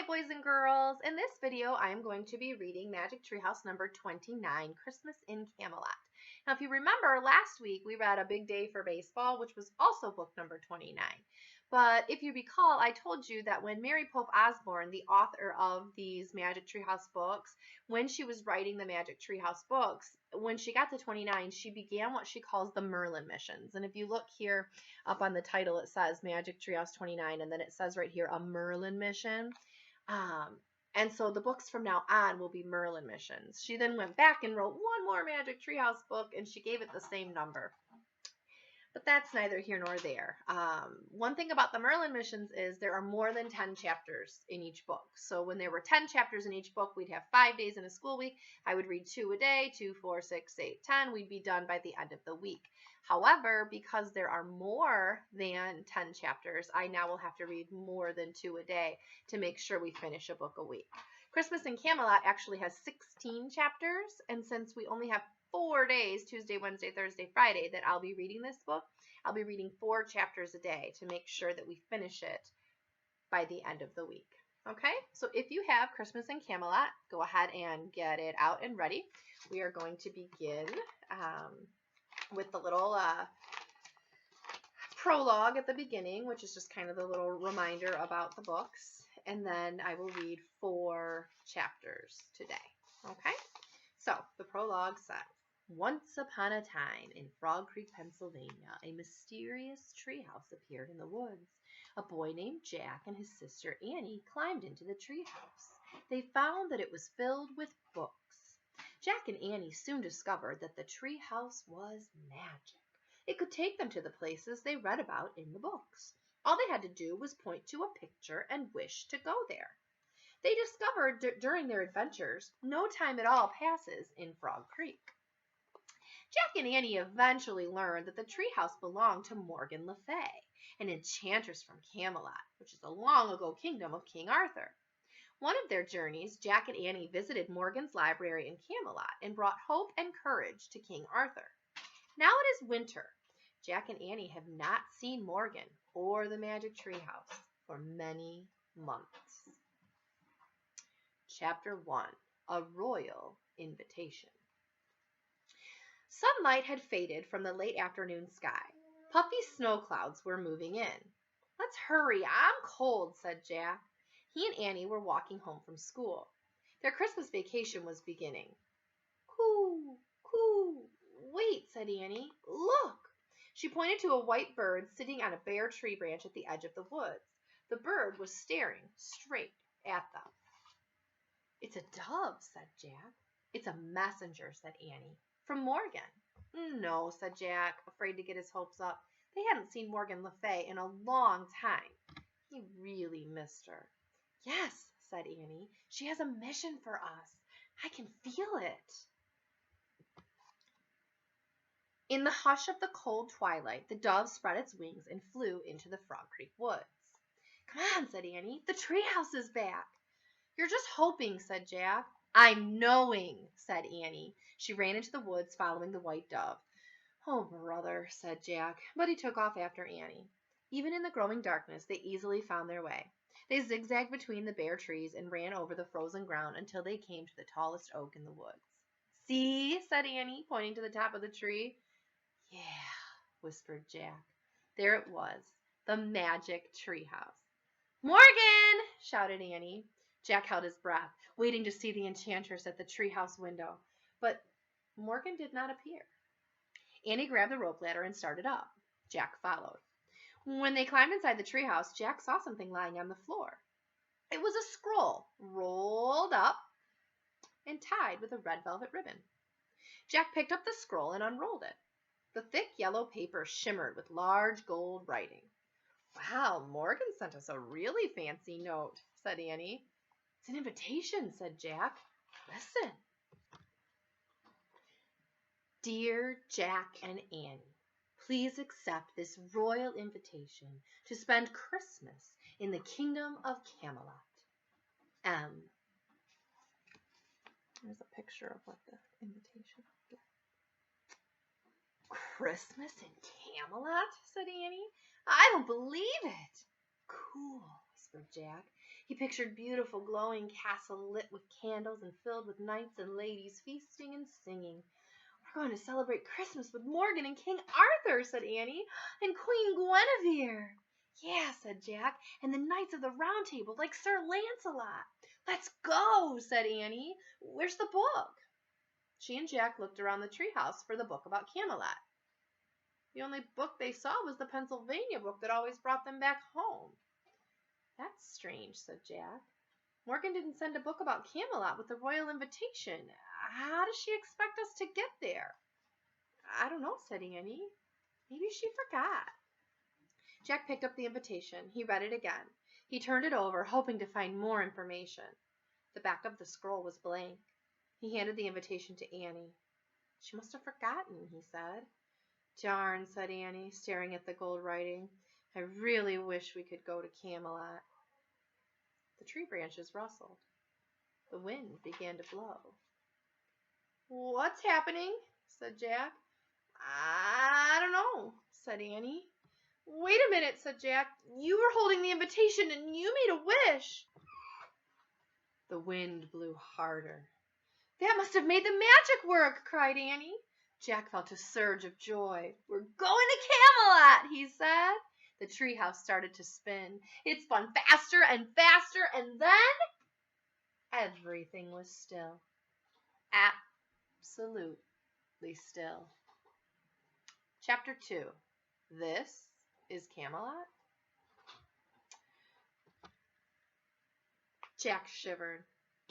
boys and girls. In this video, I am going to be reading Magic Treehouse number 29, Christmas in Camelot. Now, if you remember, last week we read A Big Day for Baseball, which was also book number 29. But if you recall, I told you that when Mary Pope Osborne, the author of these Magic Treehouse books, when she was writing the Magic Treehouse books, when she got to 29, she began what she calls the Merlin missions. And if you look here up on the title, it says Magic Treehouse 29, and then it says right here, a Merlin mission. And so the books from now on will be Merlin missions. She then went back and wrote one more Magic Treehouse book, and she gave it the same number. But that's neither here nor there. One thing about the Merlin missions is there are more than 10 chapters in each book. So when there were 10 chapters in each book, we'd have 5 days in a school week. I would read 2 a day, 2, 4, 6, 8, 10. We'd be done by the end of the week. However, because there are more than 10 chapters, I now will have to read more than 2 a day to make sure we finish a book a week. Christmas in Camelot actually has 16 chapters, and since we only have 4 days, Tuesday, Wednesday, Thursday, Friday, that I'll be reading this book, I'll be reading 4 chapters a day to make sure that we finish it by the end of the week. Okay, so if you have Christmas in Camelot, go ahead and get it out and ready. We are going to begin with the little prologue at the beginning, which is just kind of the little reminder about the books. And then I will read 4 chapters today. Okay, so the prologue says, once upon a time in Frog Creek, Pennsylvania, a mysterious treehouse appeared in the woods. A boy named Jack and his sister Annie climbed into the treehouse. They found that it was filled with books. Jack and Annie soon discovered that the treehouse was magic. It could take them to the places they read about in the books. All they had to do was point to a picture and wish to go there. They discovered during their adventures, no time at all passes in Frog Creek. Jack and Annie eventually learned that the treehouse belonged to Morgan Le Fay, an enchantress from Camelot, which is a long-ago kingdom of King Arthur. One of their journeys, Jack and Annie visited Morgan's library in Camelot and brought hope and courage to King Arthur. Now it is winter. Jack and Annie have not seen Morgan or the magic treehouse for many months. Chapter 1, A Royal Invitation. Sunlight had faded from the late afternoon sky. Puffy snow clouds were moving in. Let's hurry, I'm cold, said Jack. He and Annie were walking home from school. Their Christmas vacation was beginning. Coo, coo. Wait, said Annie. Look. She pointed to a white bird sitting on a bare tree branch at the edge of the woods. The bird was staring straight at them. It's a dove, said Jack. It's a messenger, said Annie. From Morgan. No, said Jack, afraid to get his hopes up. They hadn't seen Morgan Le Fay in a long time. He really missed her. Yes, said Annie. She has a mission for us. I can feel it. In the hush of the cold twilight, the dove spread its wings and flew into the Frog Creek woods. Come on, said Annie. The treehouse is back. You're just hoping, said Jack. I'm knowing, said Annie. She ran into the woods following the white dove. Oh, brother, said Jack, but he took off after Annie. Even in the growing darkness, they easily found their way. They zigzagged between the bare trees and ran over the frozen ground until they came to the tallest oak in the woods. See, said Annie, pointing to the top of the tree. Yeah, whispered Jack. There it was, the magic treehouse. Morgan, shouted Annie. Jack held his breath, waiting to see the enchantress at the treehouse window, but Morgan did not appear. Annie grabbed the rope ladder and started up. Jack followed. When they climbed inside the treehouse, Jack saw something lying on the floor. It was a scroll, rolled up and tied with a red velvet ribbon. Jack picked up the scroll and unrolled it. The thick yellow paper shimmered with large gold writing. Wow, Morgan sent us a really fancy note, said Annie. It's an invitation, said Jack. Listen. Dear Jack and Annie, please accept this royal invitation to spend Christmas in the kingdom of Camelot. M. There's a picture of what the invitation is. Christmas in Camelot, said Annie. I don't believe it. Cool, whispered Jack. He pictured beautiful glowing castle lit with candles and filled with knights and ladies feasting and singing. We're going to celebrate Christmas with Morgan and King Arthur, said Annie, and Queen Guinevere. Yeah, said Jack, and the Knights of the Round Table like Sir Lancelot. Let's go, said Annie. Where's the book? She and Jack looked around the treehouse for the book about Camelot. The only book they saw was the Pennsylvania book that always brought them back home. That's strange, said Jack. Morgan didn't send a book about Camelot with a royal invitation. How does she expect us to get there? I don't know, said Annie. Maybe she forgot. Jack picked up the invitation. He read it again. He turned it over, hoping to find more information. The back of the scroll was blank. He handed the invitation to Annie. She must have forgotten, he said. Darn, said Annie, staring at the gold writing. I really wish we could go to Camelot. The tree branches rustled. The wind began to blow. What's happening? Said Jack. I don't know, said Annie. Wait a minute, said Jack. You were holding the invitation and you made a wish. The wind blew harder. That must have made the magic work, cried Annie. Jack felt a surge of joy. We're going to Camelot, he said. The treehouse started to spin. It spun faster and faster, and then everything was still. Absolutely still. Chapter 2. This is Camelot? Jack shivered.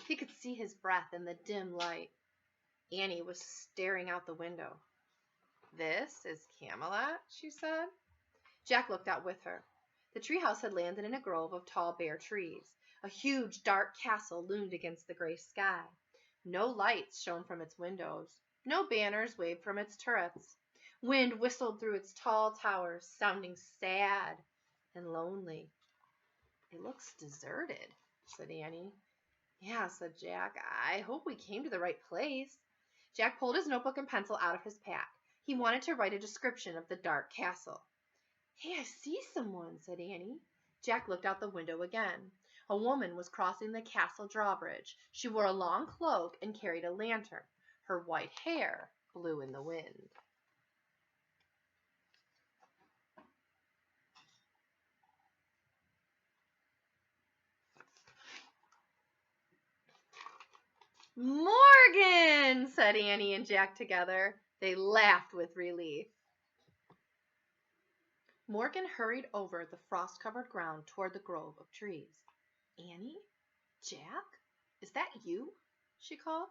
He could see his breath in the dim light. Annie was staring out the window. This is Camelot, she said. Jack looked out with her. The treehouse had landed in a grove of tall, bare trees. A huge, dark castle loomed against the gray sky. No lights shone from its windows. No banners waved from its turrets. Wind whistled through its tall towers, sounding sad and lonely. It looks deserted, said Annie. Yeah, said Jack. I hope we came to the right place. Jack pulled his notebook and pencil out of his pack. He wanted to write a description of the dark castle. Hey, I see someone, said Annie. Jack looked out the window again. A woman was crossing the castle drawbridge. She wore a long cloak and carried a lantern. Her white hair blew in the wind. Morgan, said Annie and Jack together. They laughed with relief. Morgan hurried over the frost-covered ground toward the grove of trees. Annie? Jack? Is that you? She called.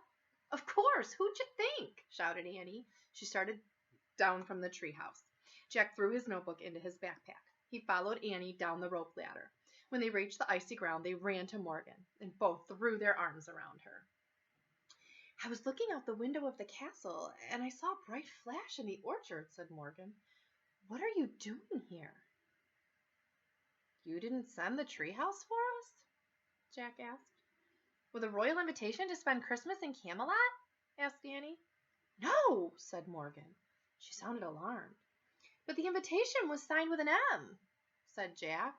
Of course, who'd you think? Shouted Annie. She started down from the treehouse. Jack threw his notebook into his backpack. He followed Annie down the rope ladder. When they reached the icy ground, they ran to Morgan, and both threw their arms around her. I was looking out the window of the castle, and I saw a bright flash in the orchard, said Morgan. What are you doing here? You didn't send the treehouse for us? Jack asked. With a royal invitation to spend Christmas in Camelot? Asked Annie. No, said Morgan. She sounded alarmed. But the invitation was signed with an M, said Jack.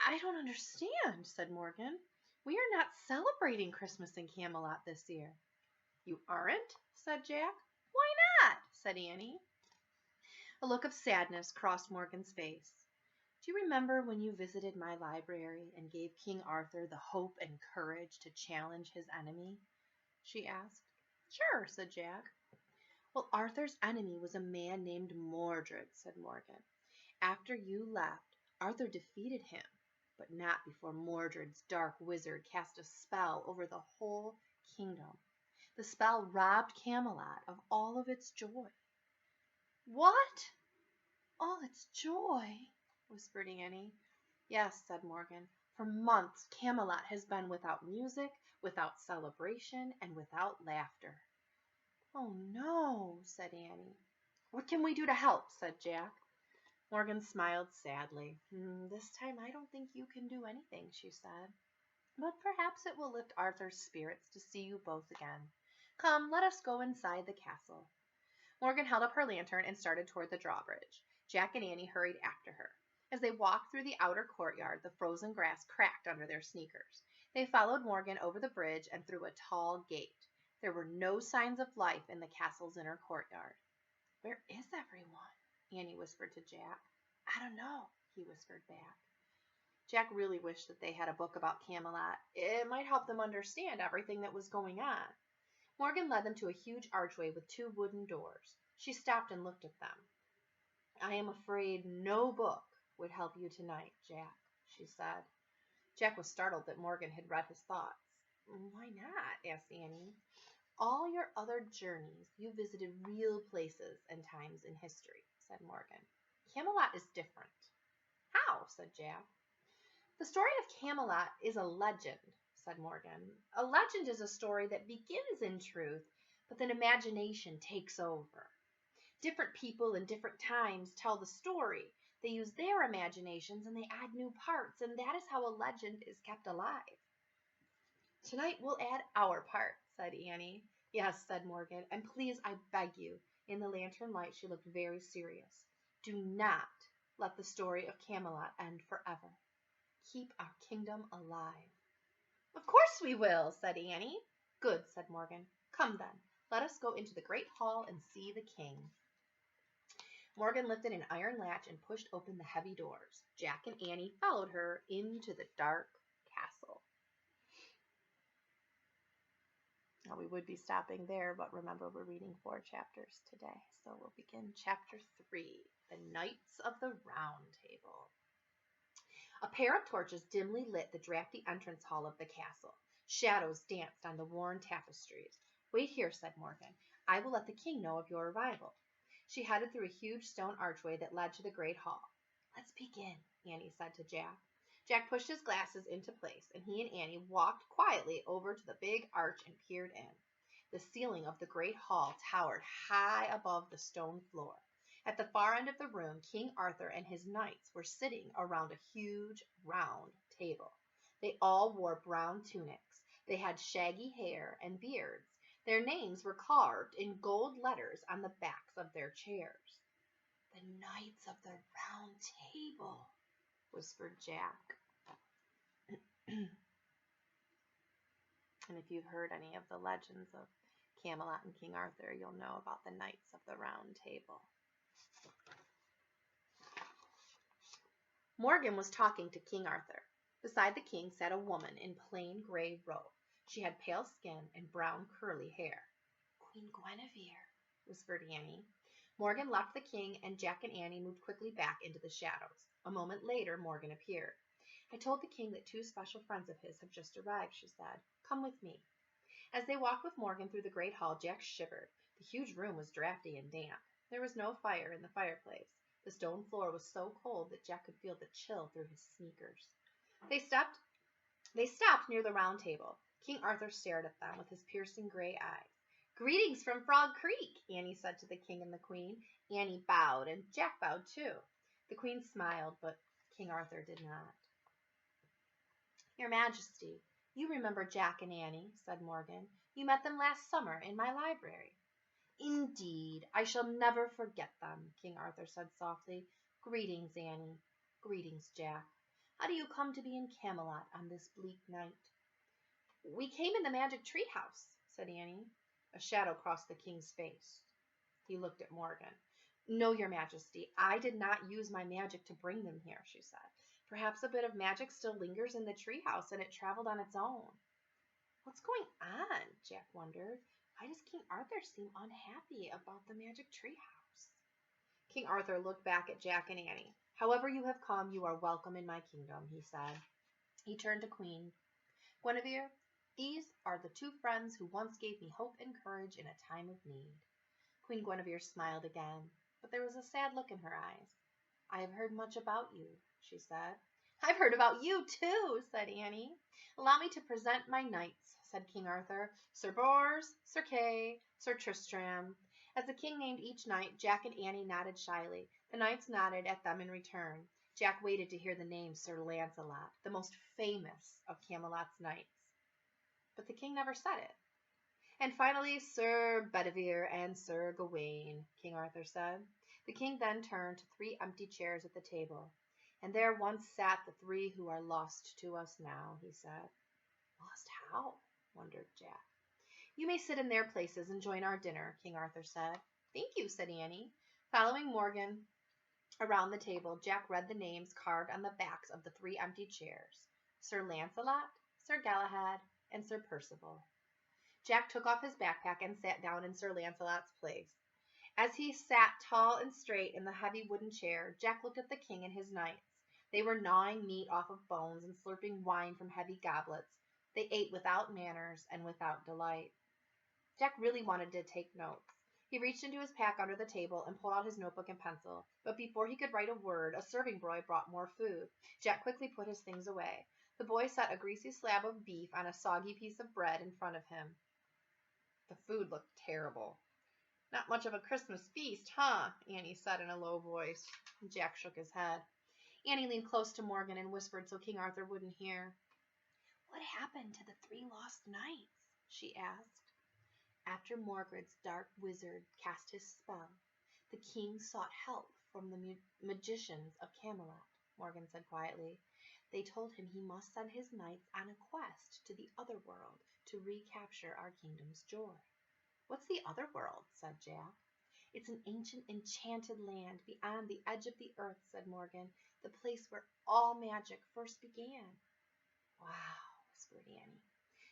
I don't understand, said Morgan. We are not celebrating Christmas in Camelot this year. You aren't? Said Jack. Why not? Said Annie. A look of sadness crossed Morgan's face. Do you remember when you visited my library and gave King Arthur the hope and courage to challenge his enemy? She asked. Sure, said Jack. Well, Arthur's enemy was a man named Mordred, said Morgan. After you left, Arthur defeated him, but not before Mordred's dark wizard cast a spell over the whole kingdom. The spell robbed Camelot of all of its joy. What? All its joy? Whispered Annie. Yes, said Morgan. For months, Camelot has been without music, without celebration, and without laughter. Oh, no, said Annie. What can we do to help? Said Jack. Morgan smiled sadly. This time I don't think you can do anything, she said. But perhaps it will lift Arthur's spirits to see you both again. Come, let us go inside the castle. Morgan held up her lantern and started toward the drawbridge. Jack and Annie hurried after her. As they walked through the outer courtyard, the frozen grass cracked under their sneakers. They followed Morgan over the bridge and through a tall gate. There were no signs of life in the castle's inner courtyard. "Where is everyone?" Annie whispered to Jack. "I don't know," he whispered back. Jack really wished that they had a book about Camelot. It might help them understand everything that was going on. Morgan led them to a huge archway with 2 wooden doors. She stopped and looked at them. "I am afraid no book would help you tonight, Jack," she said. Jack was startled that Morgan had read his thoughts. "Why not?" asked Annie. "All your other journeys, you visited real places and times in history," said Morgan. "Camelot is different." "How?" said Jack. "The story of Camelot is a legend," said Morgan. "A legend is a story that begins in truth, but then imagination takes over. Different people in different times tell the story. They use their imaginations and they add new parts, and that is how a legend is kept alive." "Tonight we'll add our part," said Annie. "Yes," said Morgan, "and please, I beg you," in the lantern light she looked very serious, "do not let the story of Camelot end forever. Keep our kingdom alive." "Of course we will," said Annie. "Good," said Morgan. "Come then, let us go into the great hall and see the king." Morgan lifted an iron latch and pushed open the heavy doors. Jack and Annie followed her into the dark castle. Now, we would be stopping there, but remember we're reading 4 chapters today. So we'll begin chapter 3, The Knights of the Round Table. A pair of torches dimly lit the drafty entrance hall of the castle. Shadows danced on the worn tapestries. "Wait here," said Morgan. "I will let the king know of your arrival." She headed through a huge stone archway that led to the great hall. "Let's begin," Annie said to Jack. Jack pushed his glasses into place, and he and Annie walked quietly over to the big arch and peered in. The ceiling of the great hall towered high above the stone floor. At the far end of the room, King Arthur and his knights were sitting around a huge round table. They all wore brown tunics. They had shaggy hair and beards. Their names were carved in gold letters on the backs of their chairs. "The Knights of the Round Table," whispered Jack. And if you've heard any of the legends of Camelot and King Arthur, you'll know about the Knights of the Round Table. Morgan was talking to King Arthur. Beside the king sat a woman in plain gray robe. She had pale skin and brown curly hair. "Queen Guinevere," whispered Annie. Morgan left the king, and Jack and Annie moved quickly back into the shadows. A moment later, Morgan appeared. "I told the king that 2 special friends of his have just arrived," she said. "Come with me." As they walked with Morgan through the great hall, Jack shivered. The huge room was drafty and damp. There was no fire in the fireplace. The stone floor was so cold that Jack could feel the chill through his sneakers. They stopped near the round table. King Arthur stared at them with his piercing gray eyes. "Greetings from Frog Creek," Annie said to the king and the queen. Annie bowed, and Jack bowed too. The queen smiled, but King Arthur did not. "Your Majesty, you remember Jack and Annie," said Morgan. "You met them last summer in my library." "Indeed, I shall never forget them," King Arthur said softly. "Greetings, Annie. Greetings, Jack. How do you come to be in Camelot on this bleak night?" "We came in the magic tree house," said Annie. A shadow crossed the king's face. He looked at Morgan. "No, your Majesty, I did not use my magic to bring them here," she said. "Perhaps a bit of magic still lingers in the tree house and it traveled on its own." "What's going on?" Jack wondered. "Why does King Arthur seem unhappy about the magic tree house?" King Arthur looked back at Jack and Annie. "However you have come, you are welcome in my kingdom," he said. He turned to Queen Guinevere. "These are the 2 friends who once gave me hope and courage in a time of need." Queen Guinevere smiled again, but there was a sad look in her eyes. "I have heard much about you," she said. "I've heard about you too," said Annie. "Allow me to present my knights," said King Arthur. "Sir Bors, Sir Kay, Sir Tristram." As the king named each knight, Jack and Annie nodded shyly. The knights nodded at them in return. Jack waited to hear the name Sir Lancelot, the most famous of Camelot's knights. But the king never said it. "And finally, Sir Bedivere and Sir Gawain," King Arthur said. The king then turned to 3 empty chairs at the table. "And there once sat the three who are lost to us now," he said. "Lost how?" wondered Jack. "You may sit in their places and join our dinner," King Arthur said. "Thank you," said Annie. Following Morgan around the table, Jack read the names carved on the backs of the three empty chairs: Sir Lancelot, Sir Galahad, and Sir Percival. Jack took off his backpack and sat down in Sir Lancelot's place. As he sat tall and straight in the heavy wooden chair, Jack looked at the king and his knights. They were gnawing meat off of bones and slurping wine from heavy goblets. They ate without manners and without delight. Jack really wanted to take notes. He reached into his pack under the table and pulled out his notebook and pencil. But before he could write a word, a serving boy brought more food. Jack quickly put his things away. The boy set a greasy slab of beef on a soggy piece of bread in front of him. The food looked terrible. "Not much of a Christmas feast, huh?" Annie said in a low voice. Jack shook his head. Annie leaned close to Morgan and whispered so King Arthur wouldn't hear. "What happened to the three lost knights?" she asked. "After Morgred's dark wizard cast his spell, the king sought help from the magicians of Camelot," Morgan said quietly. "They told him he must send his knights on a quest to the other world to recapture our kingdom's joy." "What's the other world?" said Jack. "It's an ancient enchanted land beyond the edge of the earth," said Morgan, "the place where all magic first began." "Wow," whispered Annie.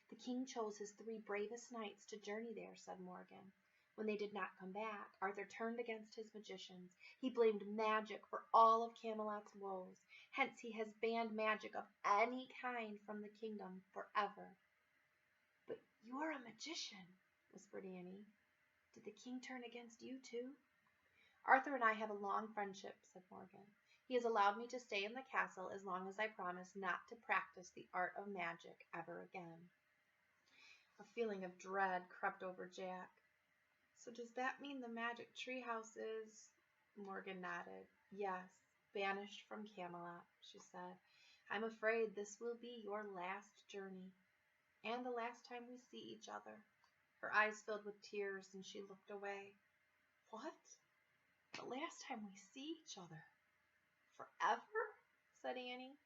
"The king chose his three bravest knights to journey there," said Morgan. "When they did not come back, Arthur turned against his magicians. He blamed magic for all of Camelot's woes. Hence he has banned magic of any kind from the kingdom forever." "But you're a magician," whispered Annie. "Did the king turn against you too?" "Arthur and I have a long friendship," said Morgan. "He has allowed me to stay in the castle as long as I promise not to practice the art of magic ever again." A feeling of dread crept over Jack. "So does that mean the magic treehouse is—" Morgan nodded. "Yes, banished from Camelot," she said. "I'm afraid this will be your last journey, and the last time we see each other." Her eyes filled with tears, and she looked away. "What? The last time we see each other? Forever?" said Annie.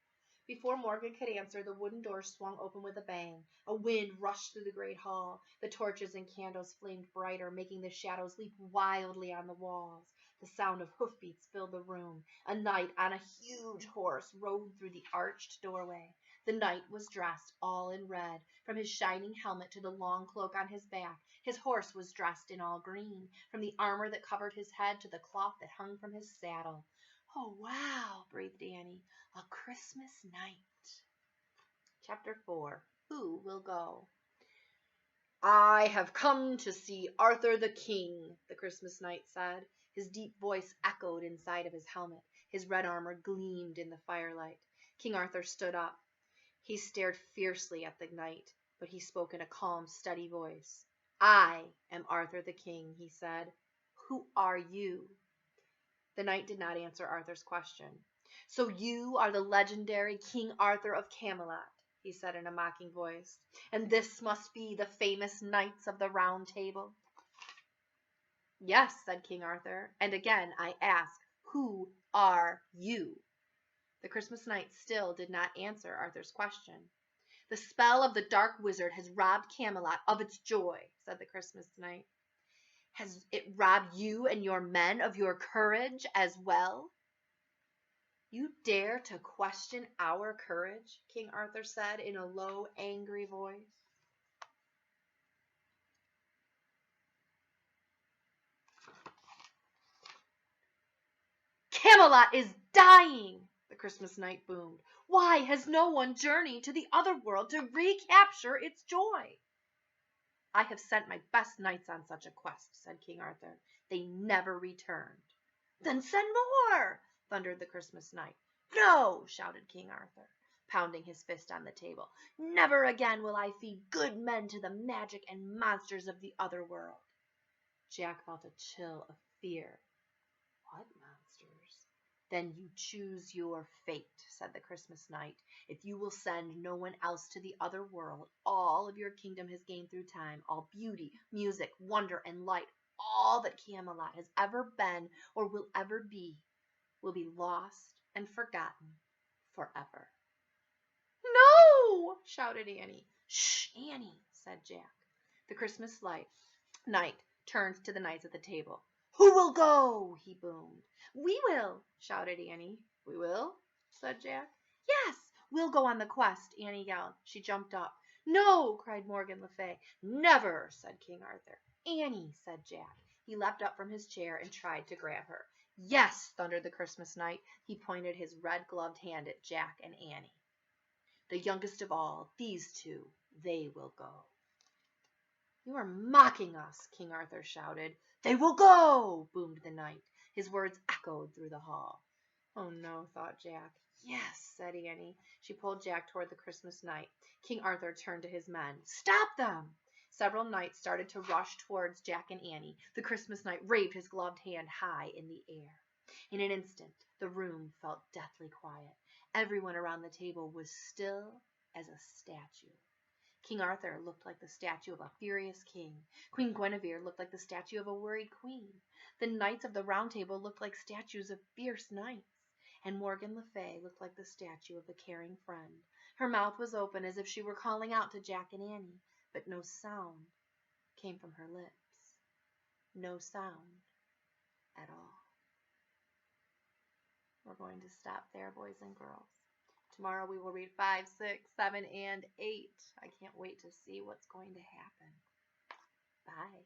Before Morgan could answer, the wooden door swung open with a bang. A wind rushed through the great hall. The torches and candles flamed brighter, making the shadows leap wildly on the walls. The sound of hoofbeats filled the room. A knight on a huge horse rode through the arched doorway. The knight was dressed all in red, from his shining helmet to the long cloak on his back. His horse was dressed in all green, from the armor that covered his head to the cloth that hung from his saddle. "Oh, wow," breathed Annie. "A Christmas night." Chapter 4. Who Will Go? "I have come to see Arthur the King," the Christmas knight said. His deep voice echoed inside of his helmet. His red armor gleamed in the firelight. King Arthur stood up. He stared fiercely at the knight, but he spoke in a calm, steady voice. "I am Arthur the King," he said. "Who are you?" The knight did not answer Arthur's question. "So you are the legendary King Arthur of Camelot," he said in a mocking voice, "and this must be the famous Knights of the Round Table?" "Yes," said King Arthur, "and again I ask, who are you?" The Christmas knight still did not answer Arthur's question. "The spell of the dark wizard has robbed Camelot of its joy," said the Christmas knight. "Has it robbed you and your men of your courage as well?" "You dare to question our courage?" King Arthur said in a low, angry voice. "Camelot is dying!" the Christmas knight boomed. "Why has no one journeyed to the other world to recapture its joy?" "I have sent my best knights on such a quest," said King Arthur. "They never returned." "Then send more!" thundered the Christmas knight. "No!" shouted King Arthur, pounding his fist on the table. "Never again will I feed good men to the magic and monsters of the other world." Jack felt a chill of fear. "What monsters?" "Then you choose your fate," said the Christmas knight. "If you will send no one else to the other world, all of your kingdom has gained through time, all beauty, music, wonder, and light, all that Camelot has ever been or will ever be, will be lost and forgotten forever. No! Shouted Annie. Shh, Annie, said Jack. The Christmas night turned to the knights at the table. Who will go? He boomed. We will, shouted Annie. We will? Said Jack. Yes, we'll go on the quest, Annie yelled. She jumped up. No, cried Morgan Le Fay. Never, said King Arthur. Annie, said Jack. He leapt up from his chair and tried to grab her. Yes, thundered the Christmas knight. He pointed his red-gloved hand at Jack and Annie. The youngest of all, these two, they will go. You are mocking us, King Arthur shouted. They will go, boomed the knight. His words echoed through the hall. Oh no, thought Jack. Yes, said Annie. She pulled Jack toward the Christmas knight. King Arthur turned to his men. Stop them! Several knights started to rush towards Jack and Annie. The Christmas knight waved his gloved hand high in the air. In an instant, the room felt deathly quiet. Everyone around the table was still as a statue. King Arthur looked like the statue of a furious king. Queen Guinevere looked like the statue of a worried queen. The knights of the Round Table looked like statues of fierce knights. And Morgan Le Fay looked like the statue of a caring friend. Her mouth was open as if she were calling out to Jack and Annie, but no sound came from her lips. No sound at all. We're going to stop there, boys and girls. Tomorrow we will read 5, 6, 7, and 8. I can't wait to see what's going to happen. Bye.